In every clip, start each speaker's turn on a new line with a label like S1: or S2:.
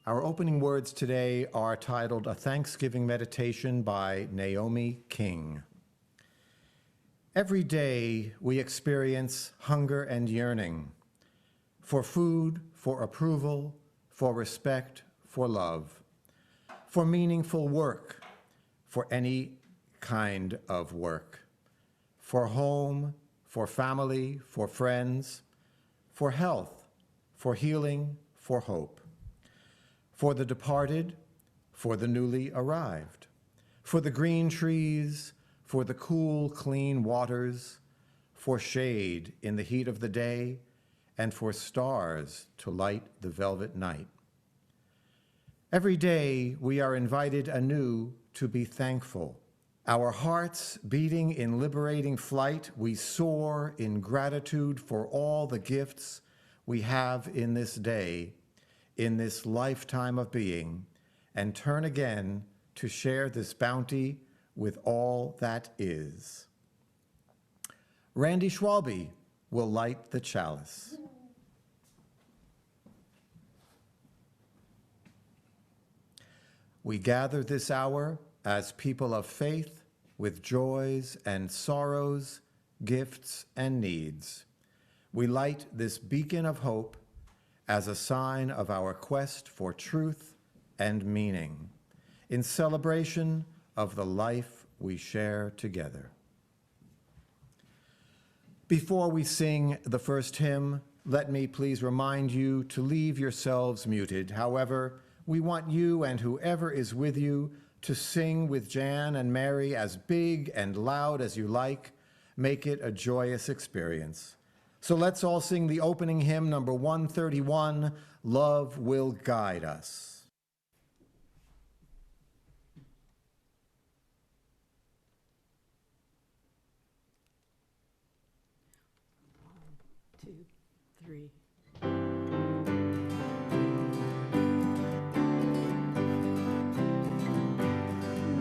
S1: Our opening words today are titled A Thanksgiving Meditation by Naomi King. Every day we experience hunger and yearning for food, for approval, for respect, for love, for meaningful work, for any kind of work, for home, for family, for friends, for health, for healing, for hope, for the departed, for the newly arrived, for the green trees, for the cool, clean waters, for shade in the heat of the day, and for stars to light the velvet night. Every day we are invited anew to be thankful. Our hearts beating in liberating flight, we soar in gratitude for all the gifts we have in this day, in this lifetime of being, and turn again to share this bounty with all that is. Randy Schwalbe will light the chalice. We gather this hour as people of faith with joys and sorrows, gifts and needs. We light this beacon of hope as a sign of our quest for truth and meaning in celebration of the life we share together. Before we sing the first hymn, let me please remind you to leave yourselves muted. However, we want you and whoever is with you to sing with Jan and Mary as big and loud as you like. Make it a joyous experience. So let's all sing the opening hymn, number 131, Love Will Guide Us.
S2: 1, 2, 3.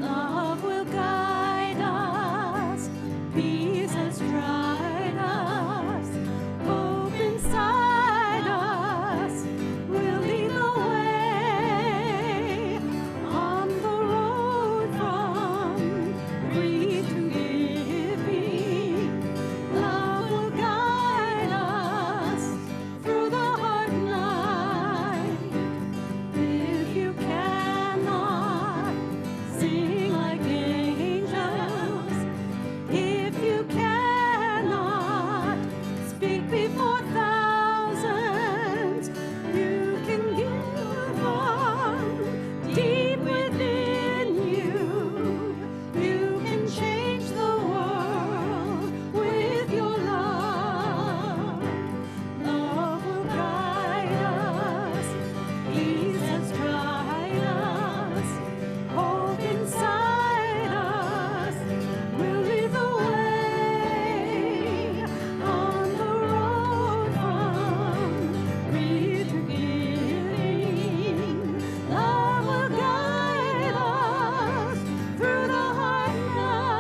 S2: Love will guide us, peace has tried us, hope inside us will lead the way on the road from free to giving. Love will guide us through the hard night. If you cannot sing like angels, if you cannot speak before thousands, you can give from deep within you. You can change the world with your love. Love will guide us, peace has tried us, hope inside us will lead the way on the road from free to giving. Love will guide us through the hard night.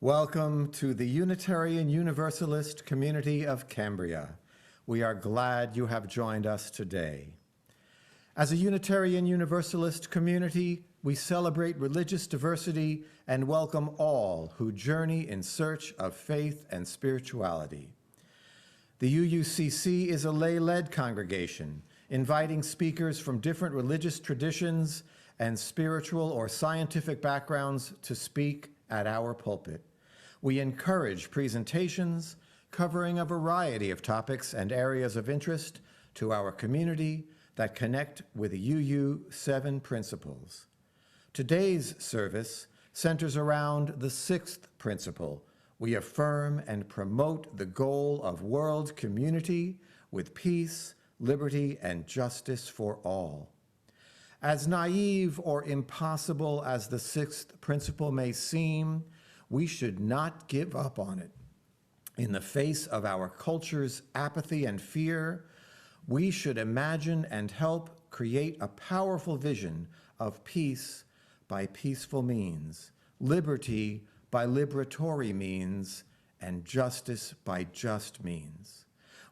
S1: Welcome to the Unitarian Universalist community of Cambria. We are glad you have joined us today. As a Unitarian Universalist community, we celebrate religious diversity and welcome all who journey in search of faith and spirituality. The UUCC is a lay-led congregation, inviting speakers from different religious traditions and spiritual or scientific backgrounds to speak at our pulpit. We encourage presentations covering a variety of topics and areas of interest to our community that connect with the UU7 principles. Today's service centers around the sixth principle. We affirm and promote the goal of world community with peace, liberty, and justice for all. As naive or impossible as the sixth principle may seem, we should not give up on it. In the face of our culture's apathy and fear, We should imagine and help create a powerful vision of peace by peaceful means, liberty by liberatory means, and justice by just means.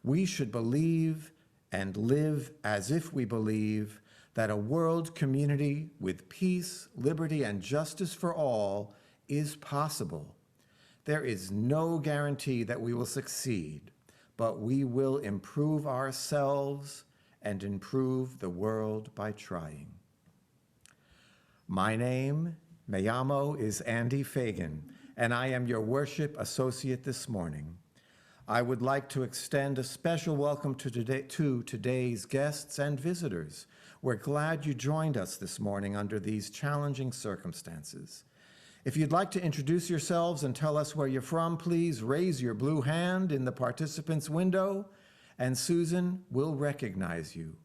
S1: We should believe and live as if we believe that a world community with peace, liberty, and justice for all is possible. There is no guarantee that we will succeed, but we will improve ourselves and improve the world by trying. My name, me llamo, is Andy Fagan, and I am your worship associate this morning. I would like to extend a special welcome to today's guests and visitors. We're glad you joined us this morning under these challenging circumstances. If you'd like to introduce yourselves and tell us where you're from, please raise your blue hand in the participants window, and Susan will recognize you.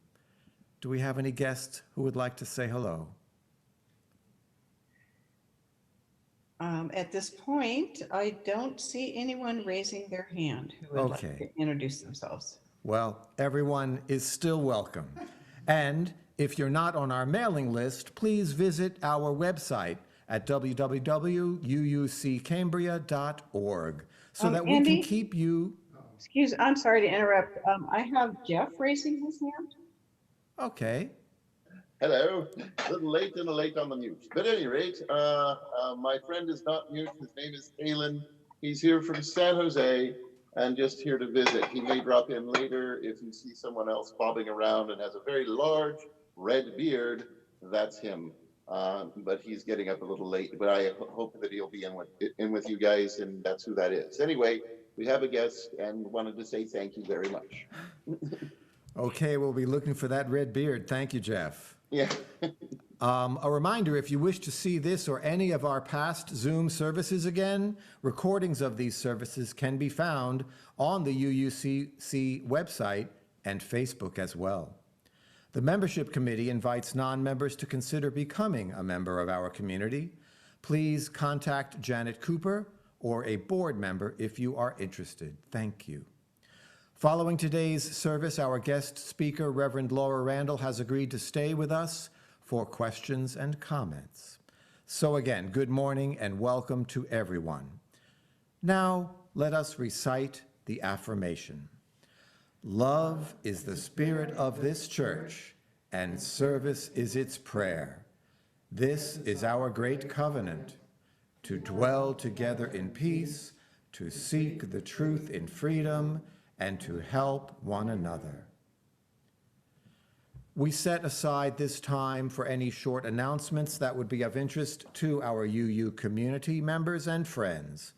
S1: Do we have any guests who would like to say hello?
S3: At this point, I don't see anyone raising their hand who would like to introduce themselves.
S1: Well, everyone is still welcome. And if you're not on our mailing list, please visit our website at www.uuccambria.org so that we
S3: Andy?
S1: can keep you...
S3: I'm sorry to interrupt. I have Jeff raising his hand.
S1: Okay.
S4: Hello. A little late on the news. But at any rate, my friend is not mute. His name is Alan. He's here from San Jose and just here to visit. He may drop in later if you see someone else bobbing around and has a very large red beard. That's him. But he's getting up a little late. But I hope that he'll be in with you guys, and that's who that is. Anyway, we have a guest and wanted to say thank you very much.
S1: Okay, we'll be looking for that red beard. Thank you, Jeff.
S4: Yeah.
S1: A reminder, if you wish to see this or any of our past Zoom services again, recordings of these services can be found on the UUCC website and Facebook as well. The membership committee invites non-members to consider becoming a member of our community. Please contact Janet Cooper or a board member if you are interested. Thank you. Following today's service, our guest speaker, Reverend Laura Randall, has agreed to stay with us for questions and comments. So again, good morning and welcome to everyone. Now, let us recite the affirmation. Love is the spirit of this church, and service is its prayer. This is our great covenant, to dwell together in peace, to seek the truth in freedom, and to help one another. We set aside this time for any short announcements that would be of interest to our UU community members and friends.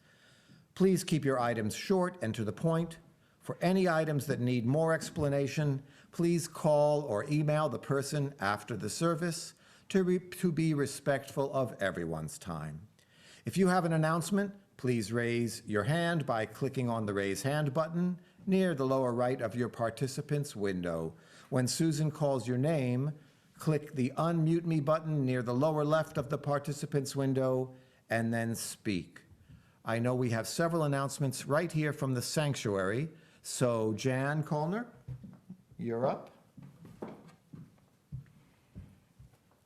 S1: Please keep your items short and to the point. For any items that need more explanation, please call or email the person after the service to be respectful of everyone's time. If you have an announcement, please raise your hand by clicking on the Raise Hand button near the lower right of your participants window. When Susan calls your name, click the Unmute Me button near the lower left of the participants window and then speak. I know we have several announcements right here from the sanctuary, so Jan Kolner, you're up.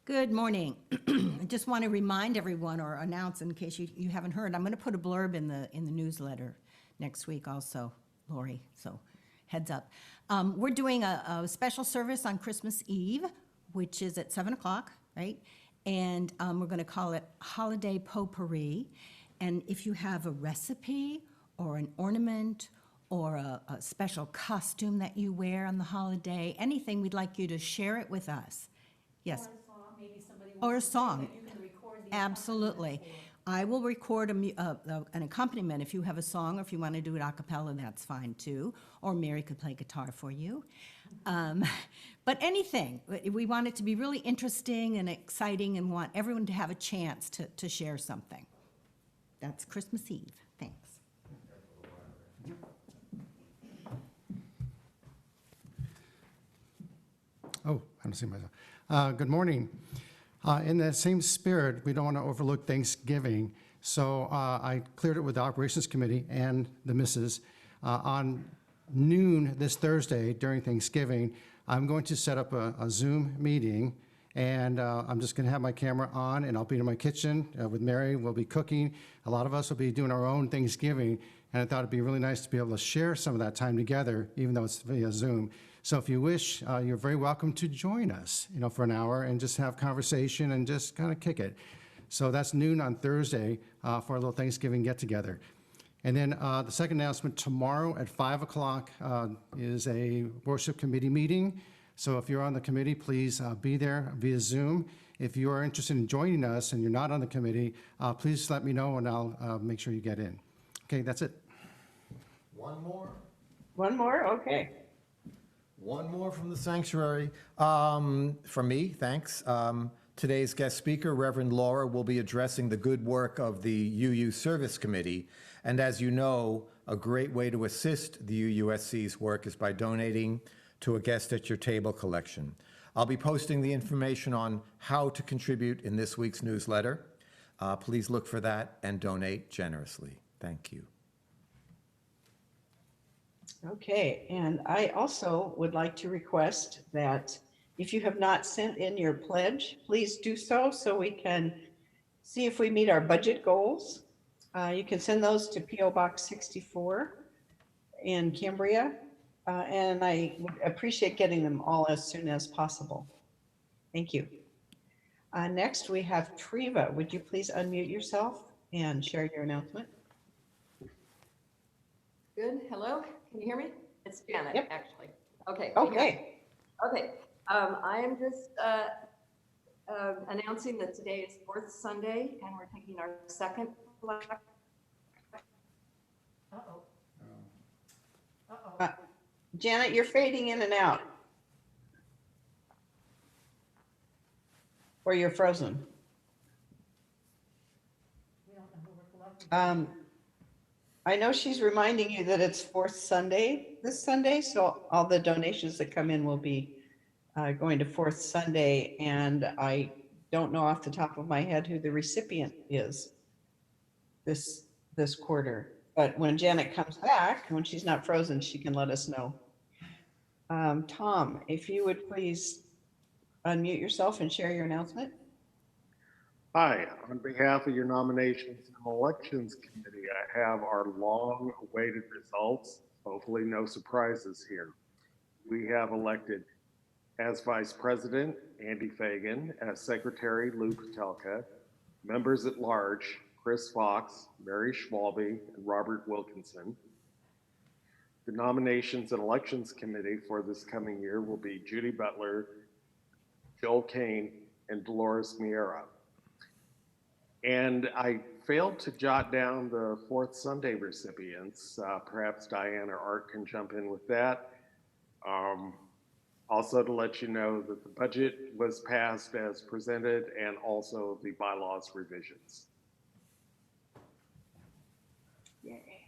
S5: Good morning. I just want to remind everyone or announce in case you haven't heard, I'm going to put a blurb in the newsletter next week also, Lori, so heads up. We're doing a special service on Christmas Eve, which is at 7 o'clock, right? And we're going to call it Holiday Potpourri. And if you have a recipe or an ornament or a special costume that you wear on the holiday, anything, we'd like you to share it with us. Yes. Or a song.
S6: You can record the
S5: Absolutely. I will record an accompaniment. If you have a song or if you want to do it a cappella, that's fine too. Or Mary could play guitar for you. But anything. We want it to be really interesting and exciting and want everyone to have a chance to share something. That's Christmas Eve. Thanks.
S7: Oh, I don't see myself. Good morning. In that same spirit, we don't want to overlook Thanksgiving, so I cleared it with the Operations Committee and the missus. On noon this Thursday during Thanksgiving, I'm going to set up a Zoom meeting, and I'm just going to have my camera on, and I'll be in my kitchen with Mary. We'll be cooking. A lot of us will be doing our own Thanksgiving, and I thought it'd be really nice to be able to share some of that time together, even though it's via Zoom. So if you wish, you're very welcome to join us, for an hour and just have conversation and just kind of kick it. So that's noon on Thursday for a little Thanksgiving get-together. And then the second announcement, tomorrow at 5 o'clock is a worship committee meeting. So if you're on the committee, please be there via Zoom. If you are interested in joining us and you're not on the committee, please let me know and I'll make sure you get in. Okay, that's it.
S1: One more.
S3: One more? Okay.
S1: One more from the sanctuary. From me, thanks. Today's guest speaker, Reverend Laura, will be addressing the good work of the UU Service Committee. And as you know, a great way to assist the UUSC's work is by donating to a Guest at Your Table collection. I'll be posting the information on how to contribute in this week's newsletter. Please look for that and donate generously. Thank you.
S3: Okay, and I also would like to request that if you have not sent in your pledge, please do so we can see if we meet our budget goals. You can send those to P.O. Box 64 in Cambria, and I would appreciate getting them all as soon as possible. Thank you. Next, we have Treva. Would you please unmute yourself and share your announcement?
S6: Good. Hello. Can you hear me? It's Janet,
S3: Yep.
S6: actually. Okay.
S3: Okay.
S6: Okay. I am just announcing that today is fourth Sunday, and we're taking our second.
S3: Janet, you're fading in and out. Or you're frozen. I know she's reminding you that it's fourth Sunday this Sunday, so all the donations that come in will be going to fourth Sunday, and I don't know off the top of my head who the recipient is this quarter. But when Janet comes back, when she's not frozen, she can let us know. Tom, if you would please unmute yourself and share your announcement.
S8: Hi, on behalf of your Nominations and Elections Committee, I have our long-awaited results. Hopefully no surprises here. We have elected as Vice President, Andy Fagan, as Secretary, Lou Patelka, members at large, Chris Fox, Mary Schwalbe, and Robert Wilkinson. The Nominations and Elections Committee for this coming year will be Judy Butler, Joel Kane, and Dolores Miera. And I failed to jot down the fourth Sunday recipients. Perhaps Diane or Art can jump in with that. Also to let you know that the budget was passed as presented and also the bylaws revisions.
S3: Yay.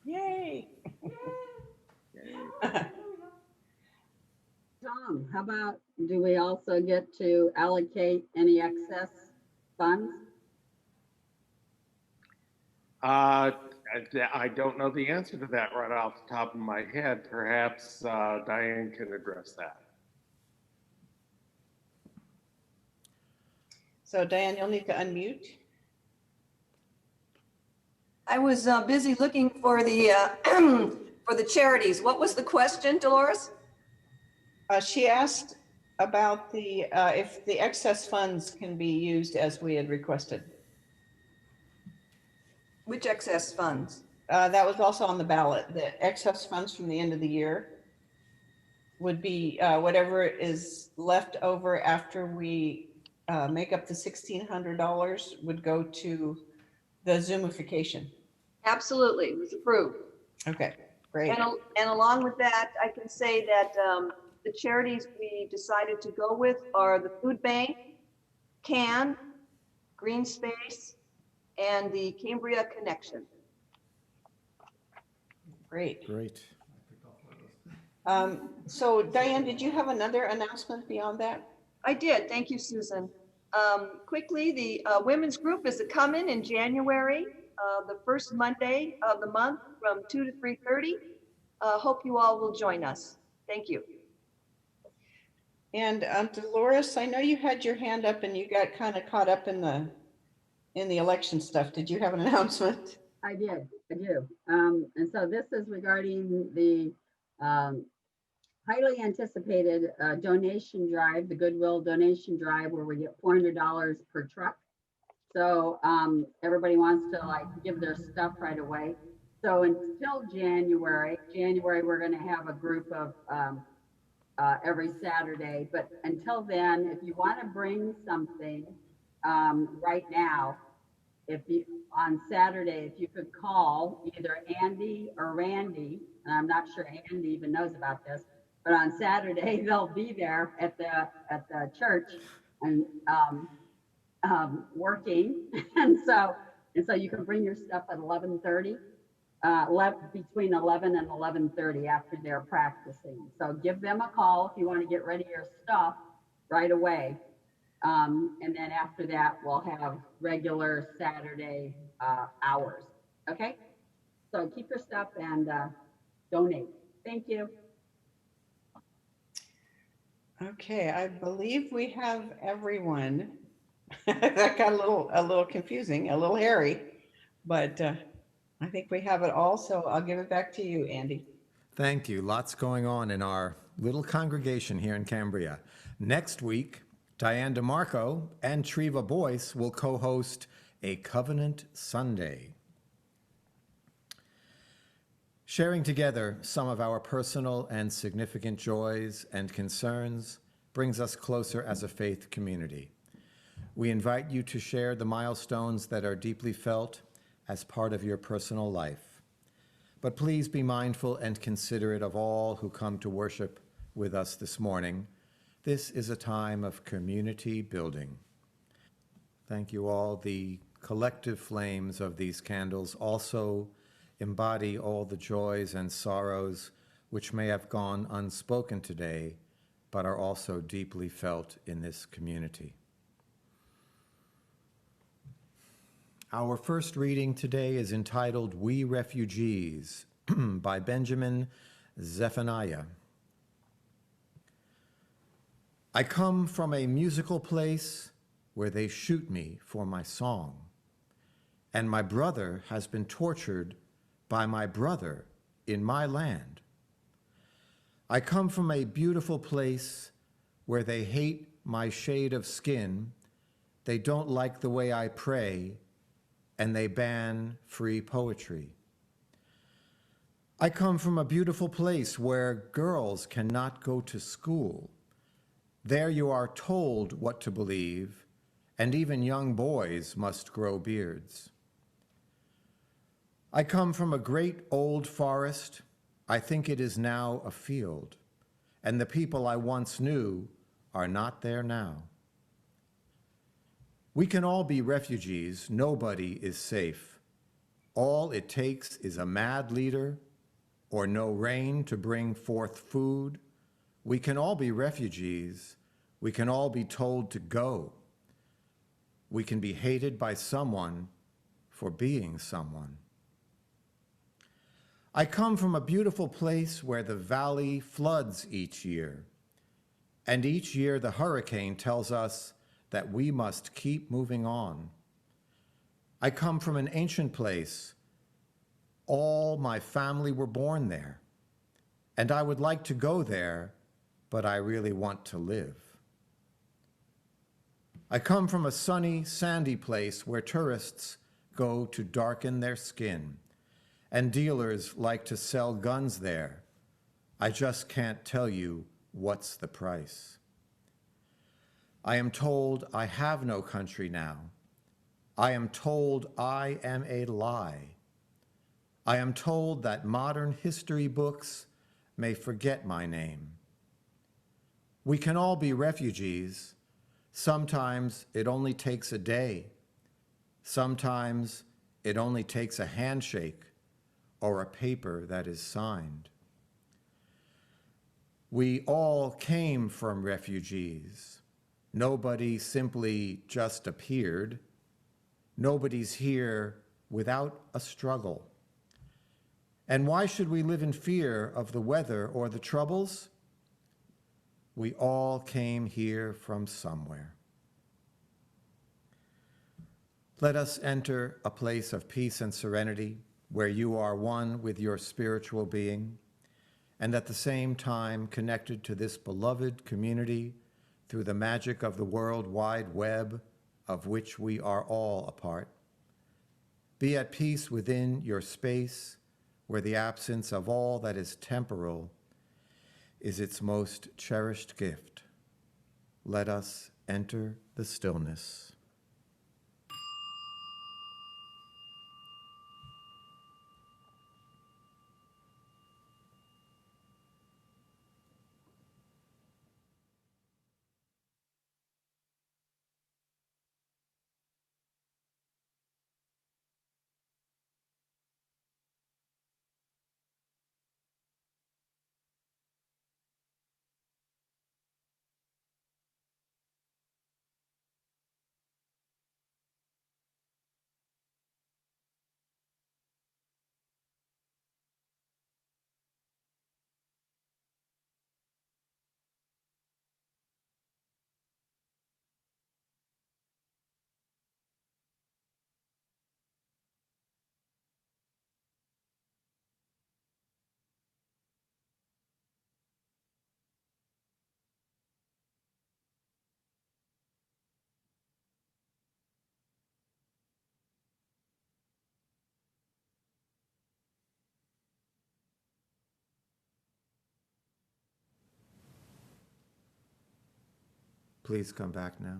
S3: Yay.
S9: Tom, how about, do we also get to allocate any excess funds?
S8: I don't know the answer to that right off the top of my head. Perhaps Diane can address that.
S3: So Diane, you'll need to unmute.
S6: I was busy looking for the for the charities. What was the question, Dolores?
S3: She asked about the if the excess funds can be used as we had requested.
S6: Which excess funds?
S3: That was also on the ballot. The excess funds from the end of the year would be whatever is left over after we make up the $1,600 would go to the Zoomification.
S6: Absolutely, it was approved.
S3: Okay, great.
S6: And along with that, I can say that the charities we decided to go with are the Food Bank, CAN, Green Space, and the Cambria Connection.
S3: Great.
S1: Great.
S3: So Diane, did you have another announcement beyond that?
S6: I did. Thank you, Susan. Quickly, the women's group is coming in January, the first Monday of the month from 2 to 3:30. Hope you all will join us. Thank you.
S3: And Dolores, I know you had your hand up and you got kind of caught up in the election stuff. Did you have an announcement?
S9: I do. And so this is regarding the um, highly anticipated donation drive, the Goodwill donation drive, where we get $400 per truck. So everybody wants to like give their stuff right away. So until January, we're going to have a group of every Saturday. But until then, if you want to bring something right now, if you on Saturday, if you could call either Andy or Randy, and I'm not sure Andy even knows about this, but on Saturday they'll be there at the church and working, and so you can bring your stuff at 11:30. Between 11 and 11:30 after they're practicing. So give them a call if you want to get rid of your stuff right away. And then after that, we'll have regular Saturday hours. Okay? So keep your stuff and donate. Thank you.
S3: Okay, I believe we have everyone. That got a little confusing, a little hairy, but I think we have it all. So I'll give it back to you, Andy.
S1: Thank you. Lots going on in our little congregation here in Cambria. Next week, Diane DeMarco and Treva Boyce will co-host a Covenant Sunday, sharing together some of our personal and significant joys and concerns brings us closer as a faith community. We invite you to share the milestones that are deeply felt as part of your personal life. But please be mindful and considerate of all who come to worship with us this morning. This is a time of community building. Thank you all. The collective flames of these candles also embody all the joys and sorrows which may have gone unspoken today, but are also deeply felt in this community. Our first reading today is entitled We Refugees by Benjamin Zephaniah. I come from a musical place where they shoot me for my song, and my brother has been tortured by my brother in my land. I come from a beautiful place where they hate my shade of skin, they don't like the way I pray, and they ban free poetry. I come from a beautiful place where girls cannot go to school. There you are told what to believe, and even young boys must grow beards. I come from a great old forest. I think it is now a field, and the people I once knew are not there now. We can all be refugees. Nobody is safe. All it takes is a mad leader or no rain to bring forth food. We can all be refugees. We can all be told to go. We can be hated by someone for being someone. I come from a beautiful place where the valley floods each year, and each year the hurricane tells us that we must keep moving on. I come from an ancient place. All my family were born there, and I would like to go there, but I really want to live. I come from a sunny, sandy place where tourists go to darken their skin, and dealers like to sell guns there. I just can't tell you what's the price. I am told I have no country now. I am told I am a lie. I am told that modern history books may forget my name. We can all be refugees. Sometimes it only takes a day. Sometimes it only takes a handshake or a paper that is signed. We all came from refugees. Nobody simply just appeared. Nobody's here without a struggle. And why should we live in fear of the weather or the troubles? We all came here from somewhere. Let us enter a place of peace and serenity where you are one with your spiritual being, and at the same time connected to this beloved community through the magic of the World Wide Web of which we are all a part. Be at peace within your space where the absence of all that is temporal is its most cherished gift. Let us enter the stillness. Please come back now.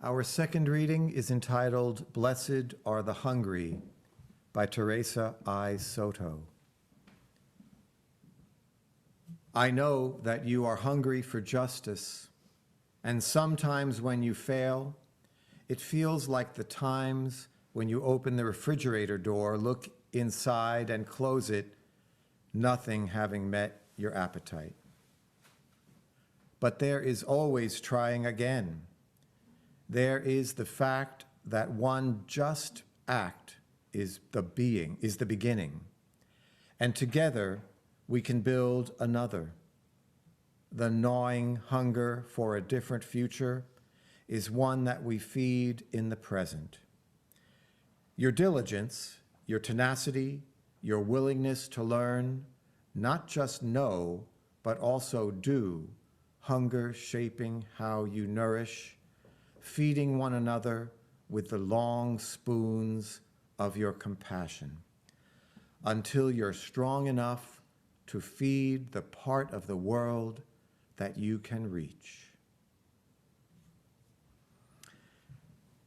S1: Our second reading is entitled Blessed Are the Hungry by Teresa I. Soto. I know that you are hungry for justice, and sometimes when you fail, it feels like the times when you open the refrigerator door, look inside and close it, nothing having met your appetite. But there is always trying again. There is the fact that one just act is the beginning, and together we can build another. The gnawing hunger for a different future is one that we feed in the present. Your diligence, your tenacity, your willingness to learn, not just know, but also do, hunger shaping how you nourish, feeding one another with the long spoons of your compassion, until you're strong enough to feed the part of the world that you can reach.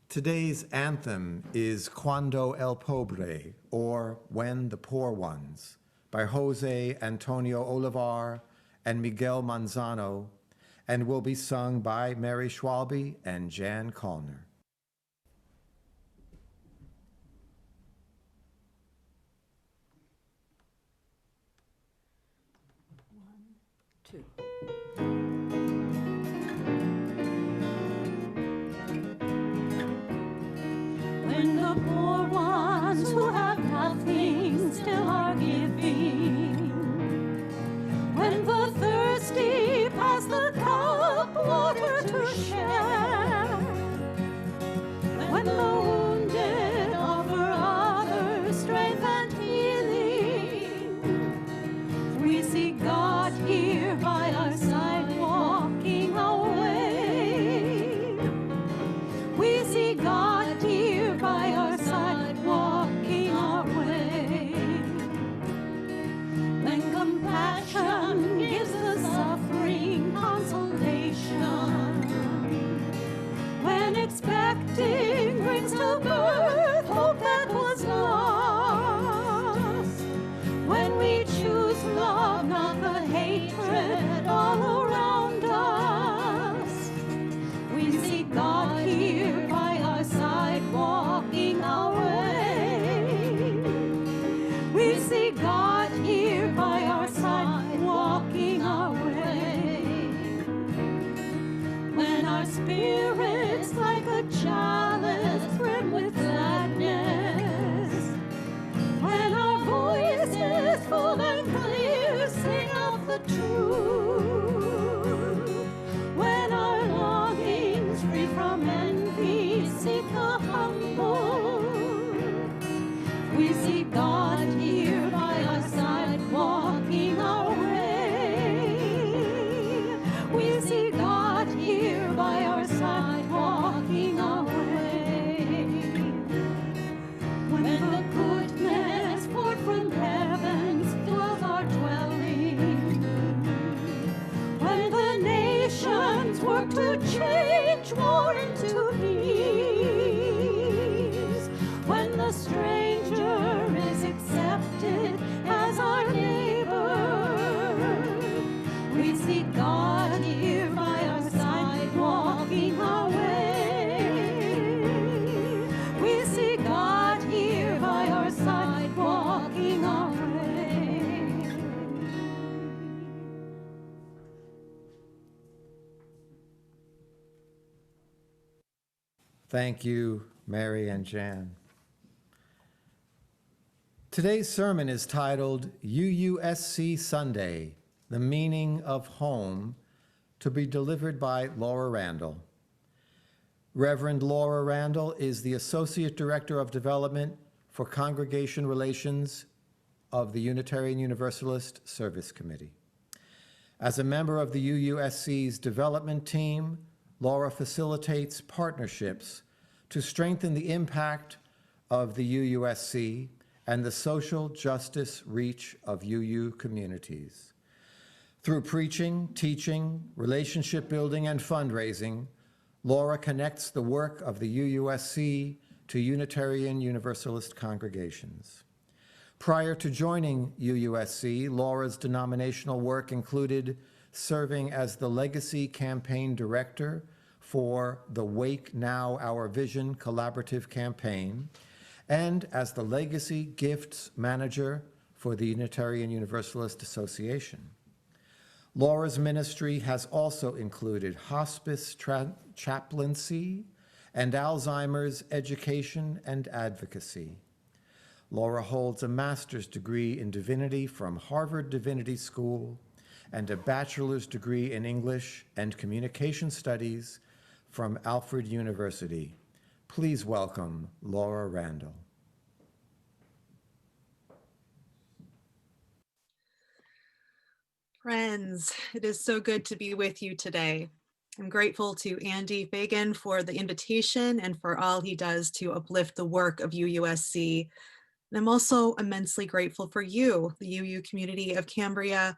S1: Today's anthem is Cuando el Pobre, or When the Poor Ones, by Jose Antonio Olivar and Miguel Manzano, and will be sung by Mary Schwalbe and Jan Kallner.
S5: 2.
S2: When the poor ones who have nothing still are giving, when the thirsty pass the cup water to share, when the wounded offer others strength and healing, we see God here by our side walking away. We see God here by our side walking our way. a stranger is accepted as our neighbor. We see God here by our side, walking our way. We see God here by our side, walking our way.
S1: Thank you, Mary and Jan. Today's sermon is titled UUSC Sunday, The Meaning of Home, to be delivered by Laura Randall. Reverend Laura Randall is the Associate Director of Development for Congregation Relations of the Unitarian Universalist Service Committee. As a member of the UUSC's development team, Laura facilitates partnerships to strengthen the impact of the UUSC and the social justice reach of UU communities. Through preaching, teaching, relationship building, and fundraising, Laura connects the work of the UUSC to Unitarian Universalist congregations. Prior to joining UUSC, Laura's denominational work included serving as the Legacy Campaign Director for the Wake Now Our Vision collaborative campaign, and as the Legacy Gifts Manager for the Unitarian Universalist Association. Laura's ministry has also included hospice chaplaincy and Alzheimer's education and advocacy. Laura holds a master's degree in divinity from Harvard Divinity School and a bachelor's degree in English and Communication Studies from Alfred University. Please welcome Laura Randall.
S10: Friends, it is so good to be with you today. I'm grateful to Andy Fagan for the invitation and for all he does to uplift the work of UUSC. And I'm also immensely grateful for you, the UU community of Cambria.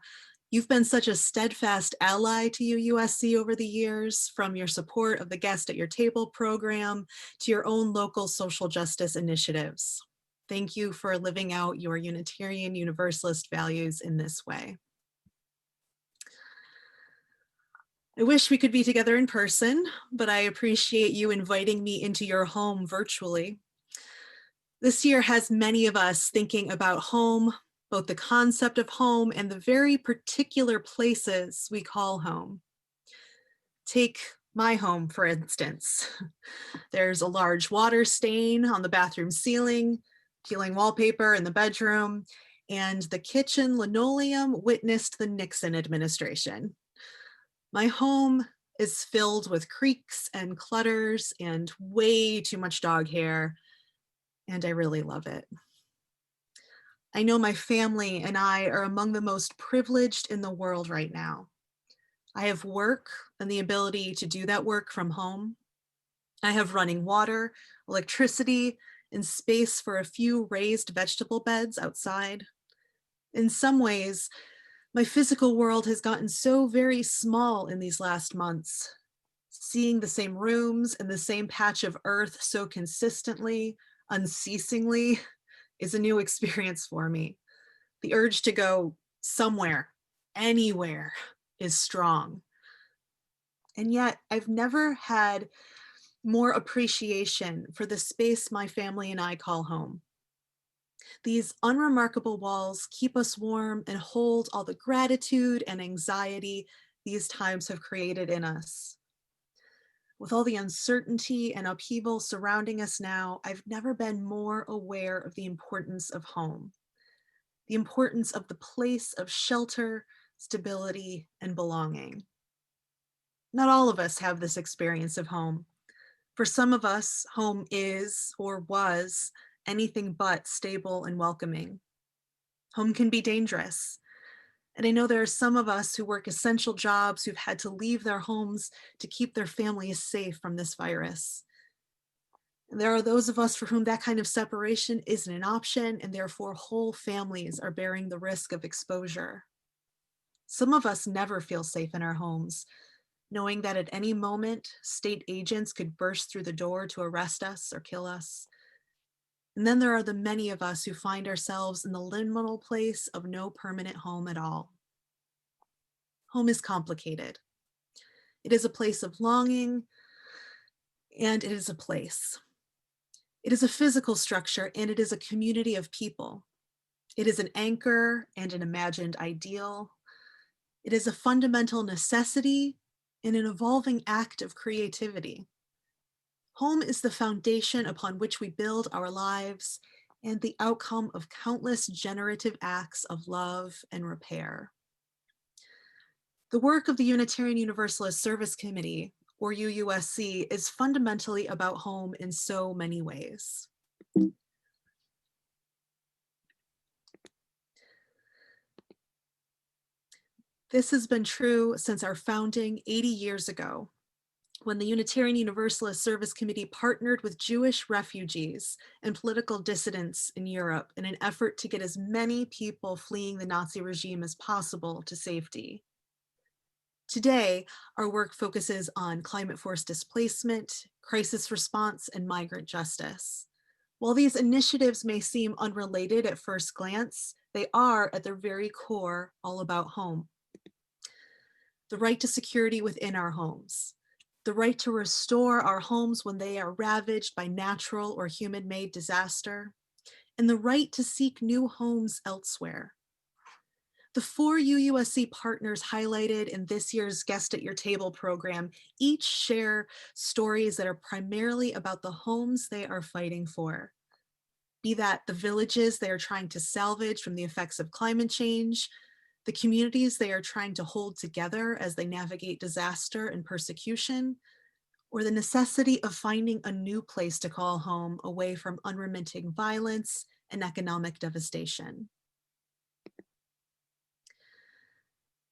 S10: You've been such a steadfast ally to UUSC over the years, from your support of the Guest at Your Table program to your own local social justice initiatives. Thank you for living out your Unitarian Universalist values in this way. I wish we could be together in person, but I appreciate you inviting me into your home virtually. This year has many of us thinking about home, both the concept of home and the very particular places we call home. Take my home, for instance. There's a large water stain on the bathroom ceiling, peeling wallpaper in the bedroom, and the kitchen linoleum witnessed the Nixon administration. My home is filled with creaks and clutters and way too much dog hair, and I really love it. I know my family and I are among the most privileged in the world right now. I have work and the ability to do that work from home. I have running water, electricity, and space for a few raised vegetable beds outside. In some ways, my physical world has gotten so very small in these last months. Seeing the same rooms and the same patch of earth so consistently, unceasingly, is a new experience for me. The urge to go somewhere, anywhere, is strong. And yet, I've never had more appreciation for the space my family and I call home. These unremarkable walls keep us warm and hold all the gratitude and anxiety these times have created in us. With all the uncertainty and upheaval surrounding us now, I've never been more aware of the importance of home, the importance of the place of shelter, stability, and belonging. Not all of us have this experience of home. For some of us, home is or was anything but stable and welcoming. Home can be dangerous. And I know there are some of us who work essential jobs who've had to leave their homes to keep their families safe from this virus. And there are those of us for whom that kind of separation isn't an option, and therefore whole families are bearing the risk of exposure. Some of us never feel safe in our homes, knowing that at any moment, state agents could burst through the door to arrest us or kill us. And then there are the many of us who find ourselves in the liminal place of no permanent home at all. Home is complicated. It is a place of longing, and it is a place. It is a physical structure, and it is a community of people. It is an anchor and an imagined ideal. It is a fundamental necessity and an evolving act of creativity. Home is the foundation upon which we build our lives and the outcome of countless generative acts of love and repair. The work of the Unitarian Universalist Service Committee, or UUSC, is fundamentally about home in so many ways. This has been true since our founding 80 years ago, when the Unitarian Universalist Service Committee partnered with Jewish refugees and political dissidents in Europe in an effort to get as many people fleeing the Nazi regime as possible to safety. Today, our work focuses on climate force displacement, crisis response, and migrant justice. While these initiatives may seem unrelated at first glance, they are at their very core all about home. The right to security within our homes, the right to restore our homes when they are ravaged by natural or human-made disaster, and the right to seek new homes elsewhere. The 4 UUSC partners highlighted in this year's Guest at Your Table program each share stories that are primarily about the homes they are fighting for. Be that the villages they are trying to salvage from the effects of climate change, the communities they are trying to hold together as they navigate disaster and persecution, or the necessity of finding a new place to call home away from unremitting violence and economic devastation.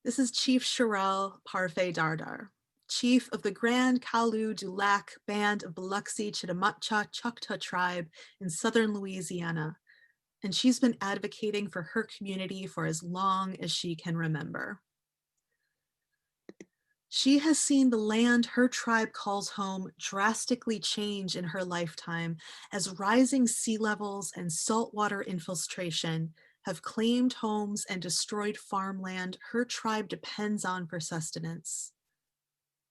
S10: This is Chief Sherelle Parfait Dardar, chief of the Grand Kalu du Lac Band of Biloxi Chitimacha Choctaw tribe in southern Louisiana, and she's been advocating for her community for as long as she can remember. She has seen the land her tribe calls home drastically change in her lifetime as rising sea levels and saltwater infiltration have claimed homes and destroyed farmland her tribe depends on for sustenance.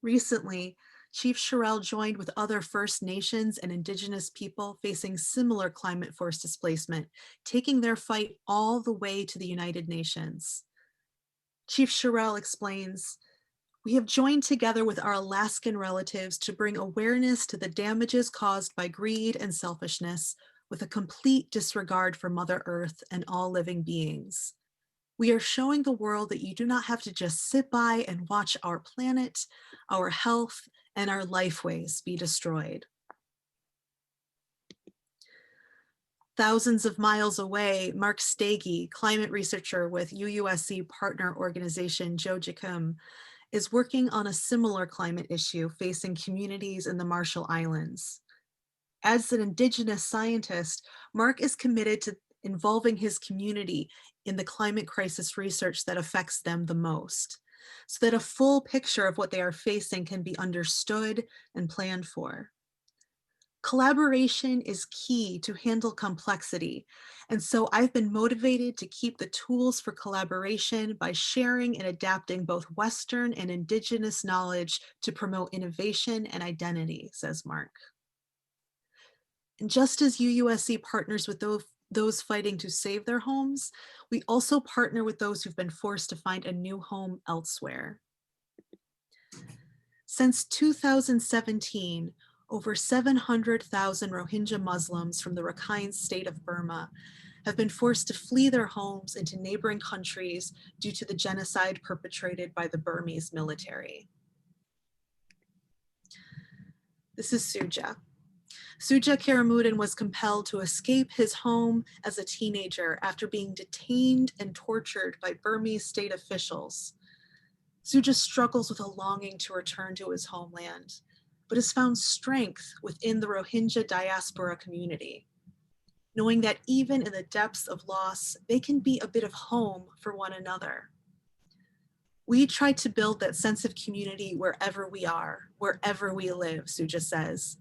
S10: Recently, Chief Sherelle joined with other First Nations and Indigenous people facing similar climate force displacement, taking their fight all the way to the United Nations. Chief Sherelle explains, "We have joined together with our Alaskan relatives to bring awareness to the damages caused by greed and selfishness, with a complete disregard for Mother Earth and all living beings. We are showing the world that you do not have to just sit by and watch our planet, our health, and our lifeways be destroyed." Thousands of miles away, Mark Stagey, climate researcher with UUSC partner organization Jojikum, is working on a similar climate issue facing communities in the Marshall Islands. As an Indigenous scientist, Mark is committed to involving his community in the climate crisis research that affects them the most, so that a full picture of what they are facing can be understood and planned for. Collaboration is key to handle complexity, and so I've been motivated to keep the tools for collaboration by sharing and adapting both Western and Indigenous knowledge to promote innovation and identity, says Mark. And just as UUSC partners with those fighting to save their homes, we also partner with those who've been forced to find a new home elsewhere. Since 2017, over 700,000 Rohingya Muslims from the Rakhine state of Burma have been forced to flee their homes into neighboring countries due to the genocide perpetrated by the Burmese military. This is Suja. Suja Karamuddin was compelled to escape his home as a teenager after being detained and tortured by Burmese state officials. Suja struggles with a longing to return to his homeland, but has found strength within the Rohingya diaspora community, knowing that even in the depths of loss, they can be a bit of home for one another. We try to build that sense of community wherever we are, wherever we live, Suja says.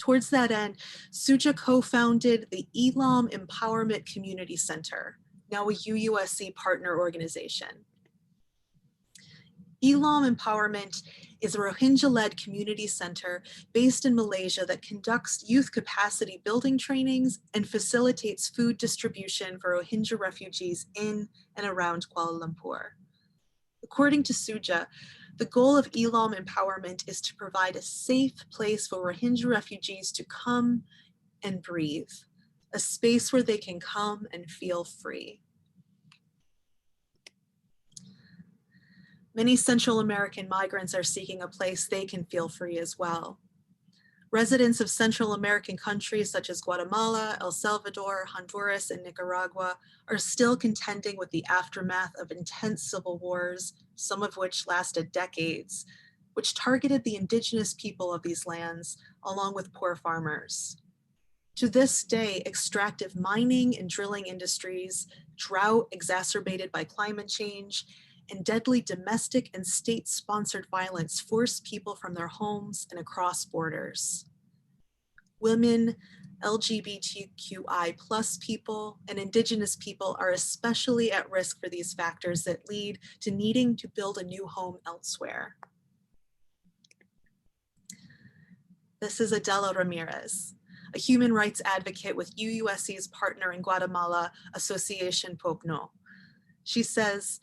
S10: Towards that end, Suja co-founded the Elam Empowerment Community Center, now a UUSC partner organization. Elam Empowerment is a Rohingya-led community center based in Malaysia that conducts youth capacity building trainings and facilitates food distribution for Rohingya refugees in and around Kuala Lumpur. According to Suja, the goal of Elam Empowerment is to provide a safe place for Rohingya refugees to come and breathe, a space where they can come and feel free. Many Central American migrants are seeking a place they can feel free as well. Residents of Central American countries such as Guatemala, El Salvador, Honduras, and Nicaragua are still contending with the aftermath of intense civil wars, some of which lasted decades, which targeted the indigenous people of these lands, along with poor farmers. To this day, extractive mining and drilling industries, drought exacerbated by climate change, and deadly domestic and state-sponsored violence force people from their homes and across borders. Women, LGBTQI+ people, and Indigenous people are especially at risk for these factors that lead to needing to build a new home elsewhere. This is Adela Ramirez, a human rights advocate with UUSC's partner in Guatemala, Association Pogno. She says,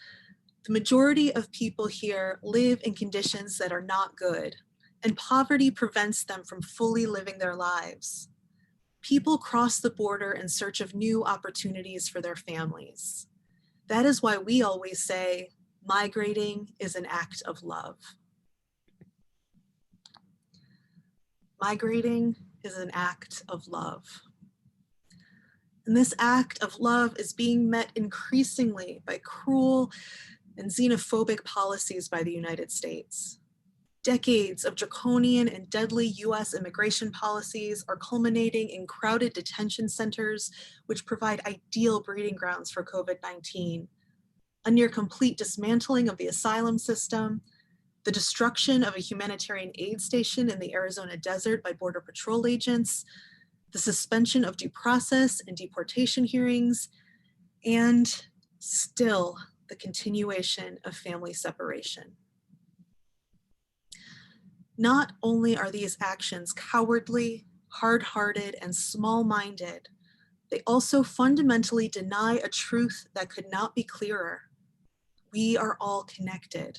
S10: the majority of people here live in conditions that are not good, and poverty prevents them from fully living their lives. People cross the border in search of new opportunities for their families. That is why we always say, migrating is an act of love. Migrating is an act of love. And this act of love is being met increasingly by cruel and xenophobic policies by the United States. Decades of draconian and deadly US immigration policies are culminating in crowded detention centers, which provide ideal breeding grounds for COVID-19, a near complete dismantling of the asylum system, the destruction of a humanitarian aid station in the Arizona desert by Border Patrol agents, the suspension of due process and deportation hearings, and still the continuation of family separation. Not only are these actions cowardly, hard-hearted, and small-minded, they also fundamentally deny a truth that could not be clearer. We are all connected.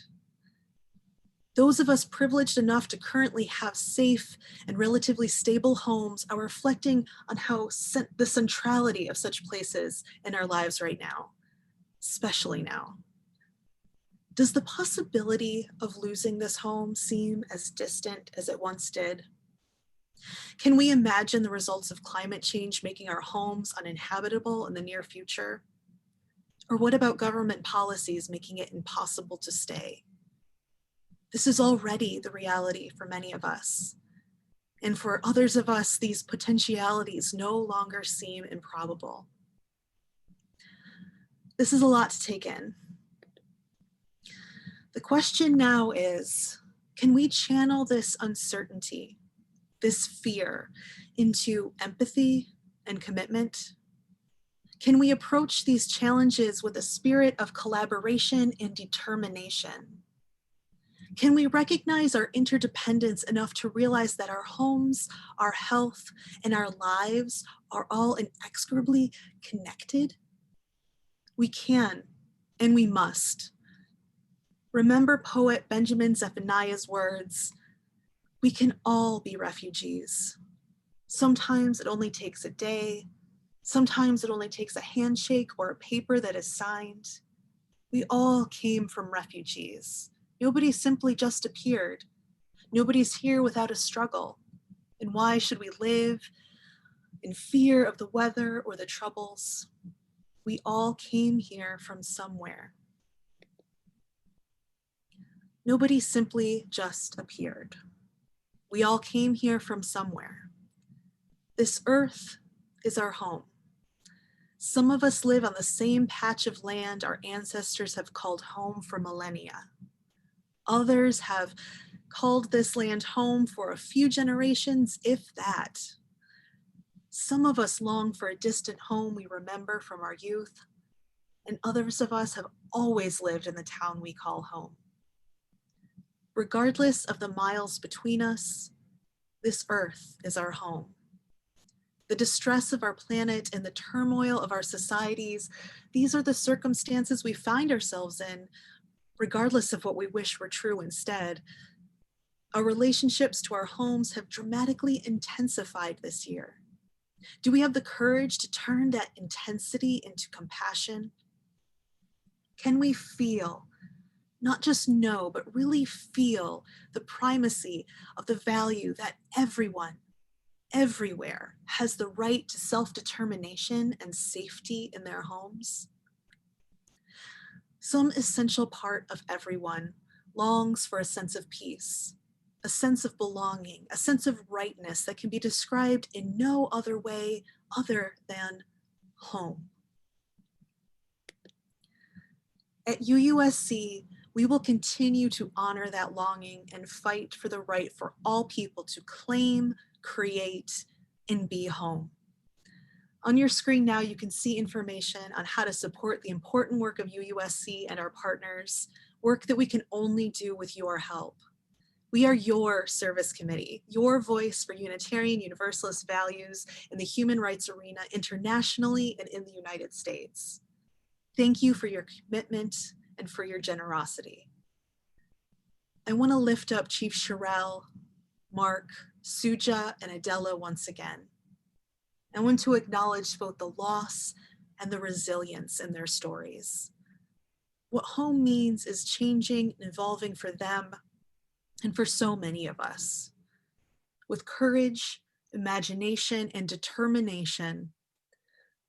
S10: Those of us privileged enough to currently have safe and relatively stable homes are reflecting on how the centrality of such places in our lives right now, especially now. Does the possibility of losing this home seem as distant as it once did? Can we imagine the results of climate change making our homes uninhabitable in the near future? Or what about government policies making it impossible to stay? This is already the reality for many of us. And for others of us, these potentialities no longer seem improbable. This is a lot to take in. The question now is, can we channel this uncertainty, this fear, into empathy and commitment? Can we approach these challenges with a spirit of collaboration and determination? Can we recognize our interdependence enough to realize that our homes, our health, and our lives are all inexorably connected? We can, and we must. Remember poet Benjamin Zephaniah's words, we can all be refugees. Sometimes it only takes a day. Sometimes it only takes a handshake or a paper that is signed. We all came from refugees. Nobody simply just appeared. Nobody's here without a struggle. And why should we live in fear of the weather or the troubles? We all came here from somewhere. Nobody simply just appeared. We all came here from somewhere. This earth is our home. Some of us live on the same patch of land our ancestors have called home for millennia. Others have called this land home for a few generations, if that. Some of us long for a distant home we remember from our youth, and others of us have always lived in the town we call home. Regardless of the miles between us, this earth is our home. The distress of our planet and the turmoil of our societies, these are the circumstances we find ourselves in, regardless of what we wish were true instead. Our relationships to our homes have dramatically intensified this year. Do we have the courage to turn that intensity into compassion? Can we feel, not just know, but really feel the primacy of the value that everyone, everywhere, has the right to self-determination and safety in their homes? Some essential part of everyone longs for a sense of peace, a sense of belonging, a sense of rightness that can be described in no other way other than home. At UUSC, we will continue to honor that longing and fight for the right for all people to claim, create, and be home. On your screen now, you can see information on how to support the important work of UUSC and our partners, work that we can only do with your help. We are your service committee, your voice for Unitarian Universalist values in the human rights arena internationally and in the United States. Thank you for your commitment and for your generosity. I want to lift up Chief Sherelle, Mark, Suja, and Adela once again. I want to acknowledge both the loss and the resilience in their stories. What home means is changing and evolving for them and for so many of us. With courage, imagination, and determination,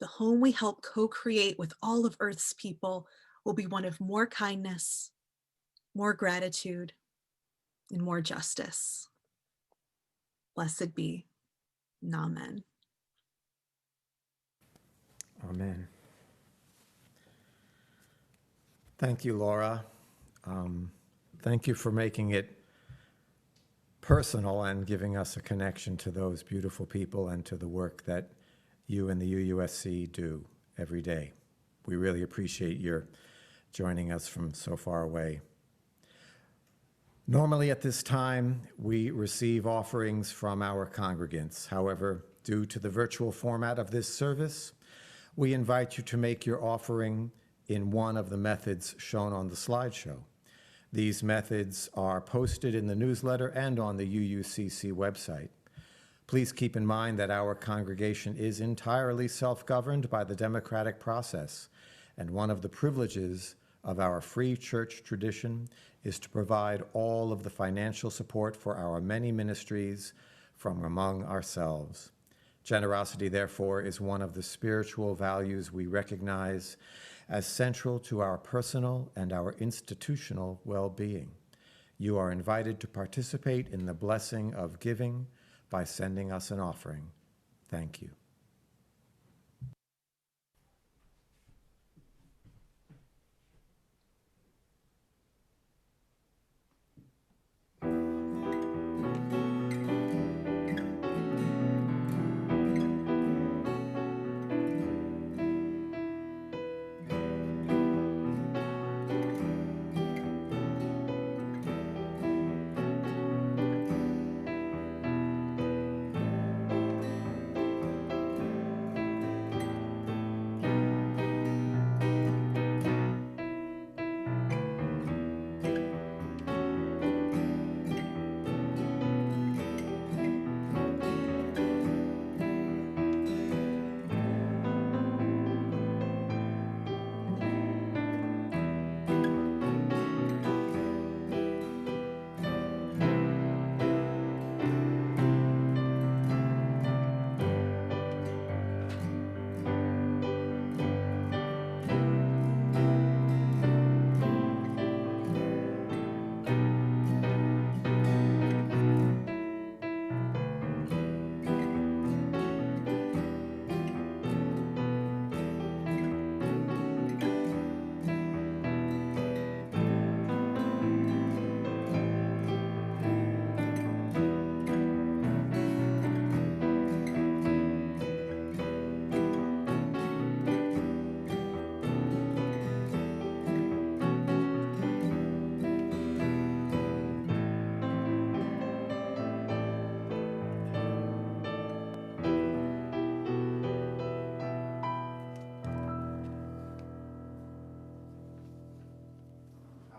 S10: the home we help co-create with all of Earth's people will be one of more kindness, more gratitude, and more justice. Blessed be. Amen.
S1: Amen. Thank you, Laura. Thank you for making it personal and giving us a connection to those beautiful people and to the work that you and the UUSC do every day. We really appreciate your joining us from so far away. Normally at this time, we receive offerings from our congregants. However, due to the virtual format of this service, we invite you to make your offering in one of the methods shown on the slideshow. These methods are posted in the newsletter and on the UUCC website. Please keep in mind that our congregation is entirely self-governed by the democratic process, and one of the privileges of our free church tradition is to provide all of the financial support for our many ministries from among ourselves. Generosity, therefore, is one of the spiritual values we recognize as central to our personal and our institutional well-being. You are invited to participate in the blessing of giving by sending us an offering. Thank you.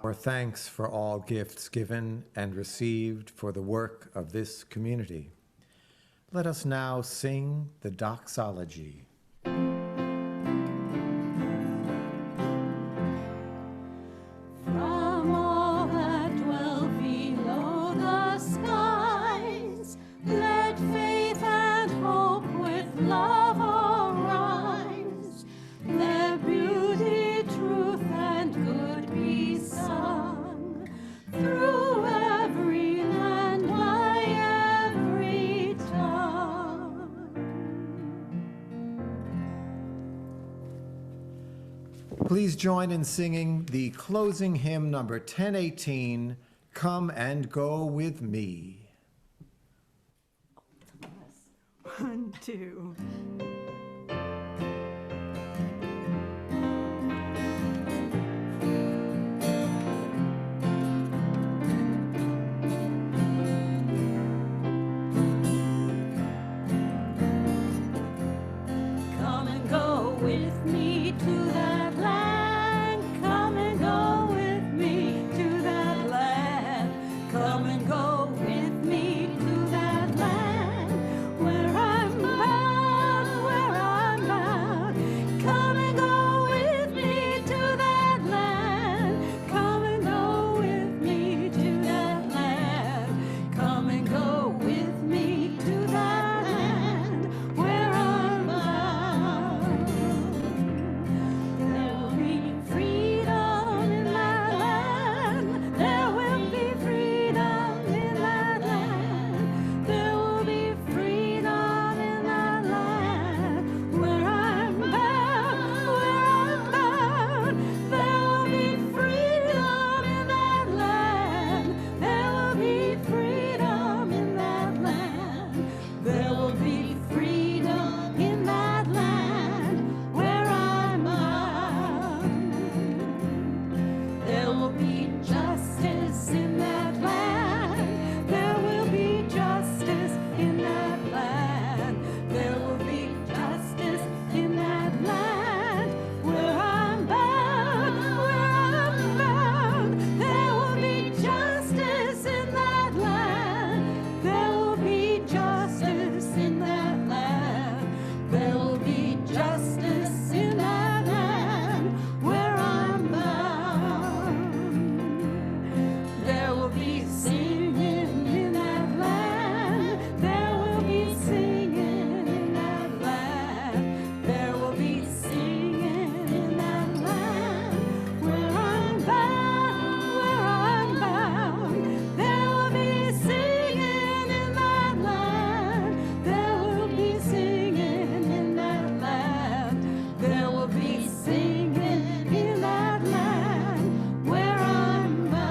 S1: Our thanks for all gifts given and received for the work of this community. Let us now sing the doxology.
S2: From all that dwell below the skies, let faith and hope with love arise. Let beauty, truth, and good be sung through every land by every tongue.
S1: Please join in singing the closing hymn number 1018, Come and Go With Me.
S5: 1, 2.
S2: Come and go with me to that land. Come and go with me to that land. Come and go with me to that land where I'm bound, where I'm bound. Come and go with me to that land. Come and go with me to that land. Come and go with me to that land where I'm bound. There will be freedom in that land. There will be freedom in that land. There will be freedom in that land where I'm bound, where I'm bound. There will be freedom in that land. There will be freedom in that land. There will be freedom in that land where I'm bound. There will be justice in that land. There will be justice in that land. There will be justice in that land where I'm bound, where I'm bound. There will be justice in that land. There will be justice in that land. There will be justice in that land where I'm bound. There will be singing in that land. There will be singing in that land. There will be singing in that land where I'm bound, where I'm bound. There will be singing in that land. There will be singing in that land. There will be singing in that land where I'm bound.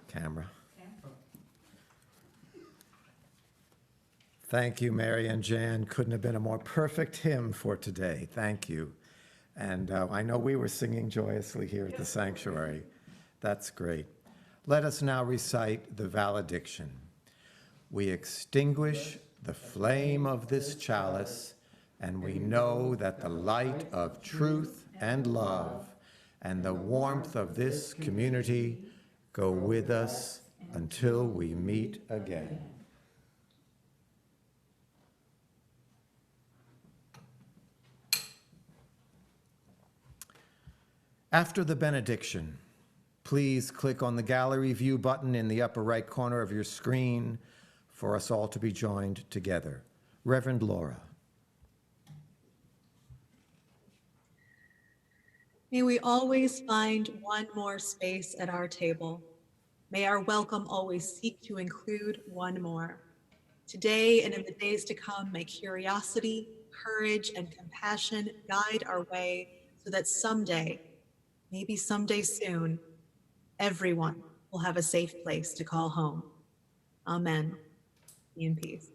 S1: Camera. Thank you, Mary and Jan. Couldn't have been a more perfect hymn for today. Thank you. And I know we were singing joyously here at the sanctuary. That's great. Let us now recite the valediction. We extinguish the flame of this chalice, and we know that the light of truth and love and the warmth of this community go with us until we meet again. After the benediction, please click on the gallery view button in the upper right corner of your screen for us all to be joined together. Reverend Laura.
S10: May we always find one more space at our table. May our welcome always seek to include one more. Today and in the days to come, may curiosity, courage, and compassion guide our way so that someday, maybe someday soon, everyone will have a safe place to call home. Amen. Be in peace.